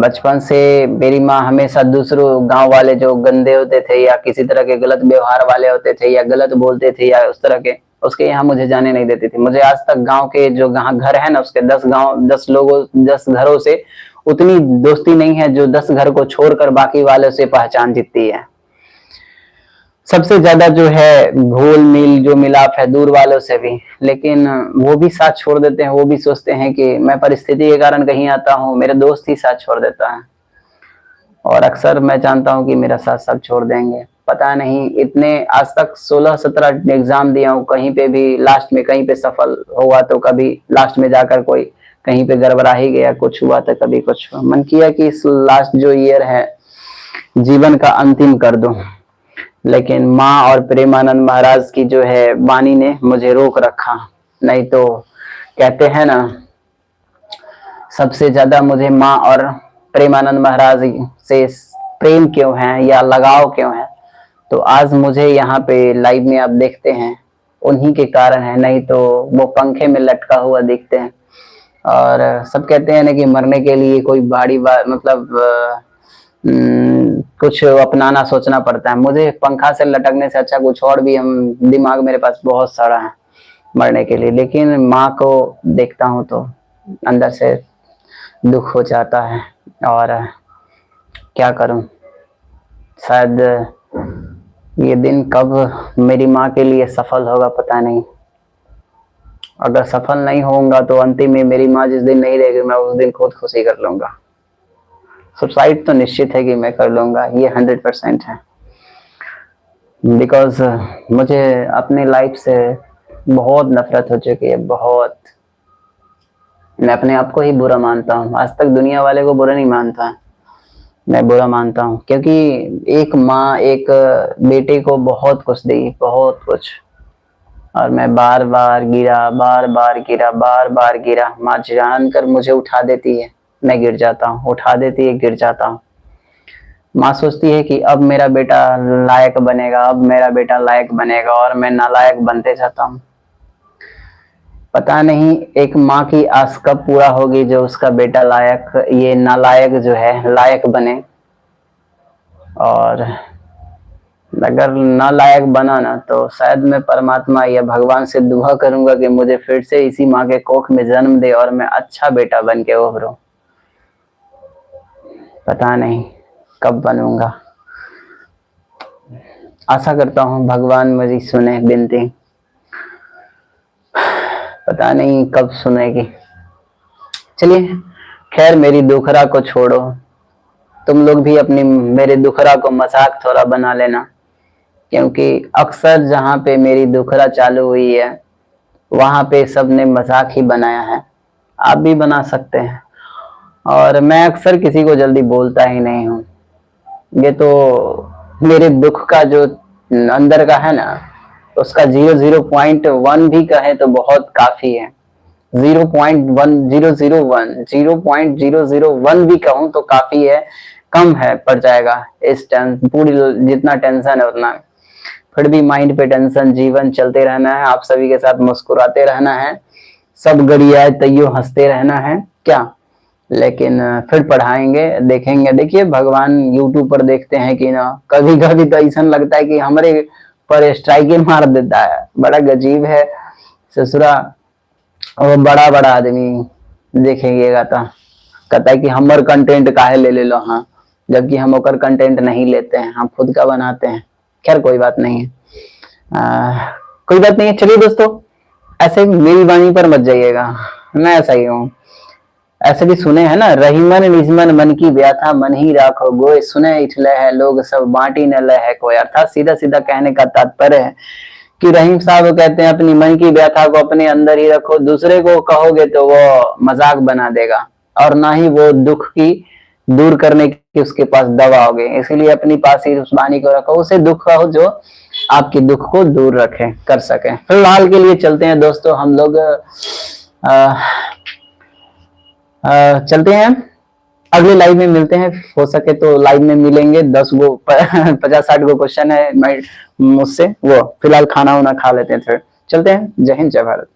बचपन से मेरी माँ हमेशा दूसरों गांव वाले जो गंदे होते थे या किसी तरह के गलत व्यवहार वाले होते थे या गलत बोलते थे या उस तरह के, उसके यहाँ मुझे जाने नहीं देती थी। मुझे आज तक गांव के जो घर है ना, उसके 10 घरों से उतनी दोस्ती नहीं है जो 10 घर को छोड़कर बाकी वालों से पहचान जीतती है। सबसे ज्यादा जो है घोल मिल जो मिलाप है दूर वालों से भी, लेकिन वो भी साथ छोड़ देते हैं। वो भी सोचते हैं कि मैं परिस्थिति के कारण कहीं आता हूँ, मेरा दोस्त ही साथ छोड़ देता है। और अक्सर मैं जानता हूँ कि मेरा साथ सब छोड़ देंगे। पता नहीं, इतने आज तक 16-17 एग्जाम दिया हूँ, कहीं पे भी लास्ट में कहीं पे सफल हुआ तो कभी लास्ट में जाकर कोई कहीं पे गड़बड़ा ही गया, कुछ हुआ तो कभी कुछ हुआ। मन किया कि इस लास्ट जो ईयर है जीवन का अंतिम कर दूं, लेकिन माँ और प्रेमानंद महाराज की जो है वाणी ने मुझे रोक रखा। नहीं तो कहते हैं ना, सबसे ज्यादा मुझे माँ और प्रेमानंद महाराज से प्रेम क्यों है या लगाव क्यों है, तो आज मुझे यहाँ पे लाइव में आप देखते हैं उन्हीं के कारण है। नहीं तो वो पंखे में लटका हुआ दिखते हैं। और सब कहते हैं ना कि मरने के लिए कोई बड़ी बात मतलब कुछ अपनाना सोचना पड़ता है। मुझे पंखा से लटकने से अच्छा कुछ और भी हम दिमाग मेरे पास बहुत सारा है मरने के लिए। लेकिन माँ को देखता हूँ तो अंदर से दुख हो जाता है। और क्या करूं, शायद ये दिन कब मेरी माँ के लिए सफल होगा पता नहीं। अगर सफल नहीं होऊंगा तो अंतिम में मेरी माँ जिस दिन नहीं रहेगी, मैं उस दिन खुद खुशी कर लूंगा। सुसाइड तो निश्चित है कि मैं कर लूंगा, ये 100% है। बिकॉज मुझे अपनी लाइफ से बहुत नफरत हो चुकी है, बहुत। मैं अपने आप को ही बुरा मानता हूँ। आज तक दुनिया वाले को बुरा नहीं मानता, मैं बुरा मानता हूँ। क्योंकि एक माँ एक बेटे को बहुत कुछ दी, बहुत कुछ, और मैं बार बार गिरा, बार बार गिरा, बार बार गिरा। माँ जानकर मुझे उठा देती है, मैं गिर जाता हूँ, उठा देती है, गिर जाता हूँ। माँ सोचती है कि अब मेरा बेटा लायक बनेगा, अब मेरा बेटा लायक बनेगा, और मैं नालायक बनते जाता हूँ। पता नहीं एक माँ की आस कब पूरा होगी जो उसका बेटा लायक, ये नालायक जो है लायक बने। और अगर नालायक बना ना तो शायद मैं परमात्मा या भगवान से दुआ करूंगा कि मुझे फिर से इसी माँ के कोख में जन्म दे और मैं अच्छा बेटा बन के उभरूं। पता नहीं कब बनूंगा। आशा करता हूँ भगवान मेरी सुने विनती, पता नहीं कब सुनेगी। चलिए खैर, मेरी दुखरा को छोड़ो, तुम लोग भी अपनी मेरे दुखरा को मजाक थोड़ा बना लेना। क्योंकि अक्सर जहाँ पे मेरी दुखरा चालू हुई है वहां पे सबने मजाक ही बनाया है। आप भी बना सकते हैं। और मैं अक्सर किसी को जल्दी बोलता ही नहीं हूँ। ये तो मेरे दुख का जो अंदर का है ना, उसका 0.1 भी कहे तो बहुत काफी है। 0.001 भी कहूं तो काफी है, कम है पड़ जाएगा इस पूरी जितना टेंशन है उतना। फिर भी माइंड पे टेंशन, जीवन चलते रहना है, आप सभी के साथ मुस्कुराते रहना है, सब गड़िया तैयो हंसते रहना है क्या। लेकिन फिर पढ़ाएंगे, देखेंगे। देखिए भगवान यूट्यूब पर देखते हैं कि ना, कभी कभी तो ऐसा लगता है कि हमारे पर स्ट्राइक मार देता है। बड़ा गजीब है ससुरा। वो बड़ा बड़ा आदमी देखेंगे तो कहता है कि हमार कंटेंट काहे ले लो, हाँ, जबकि हम ओकर कंटेंट नहीं लेते हैं, हम खुद का बनाते हैं। खैर कोई बात नहीं है, कोई बात नहीं है। चलिए दोस्तों, ऐसे मेरी वाणी पर मत जाइएगा, मैं ऐसा ही हूँ। ऐसे भी सुने हैं ना, रहीमन निजमन मन की व्याथा मन ही राखो गोय, सुने इठले है लोग सब बांटी न ले है कोई। अर्थात सीधा सीधा कहने का तात्पर्य है कि रहीम साहब कहते हैं अपनी मन की व्यथा को अपने अंदर ही रखो, दूसरे को कहोगे तो वो मजाक बना देगा और ना ही वो दुख की दूर करने की उसके पास दवा होगी। इसीलिए अपनी पास ही उस वाणी को रखो, उसे दुख कहो जो आपके दुख को दूर रखे कर सके। फिलहाल के लिए चलते हैं दोस्तों, हम लोग चलते हैं, अगले लाइव में मिलते हैं। हो सके तो लाइव में मिलेंगे। 50-60 गो क्वेश्चन है मुझसे, वो फिलहाल खाना वाना खा लेते हैं, फिर चलते हैं। जय हिंद, जय भारत।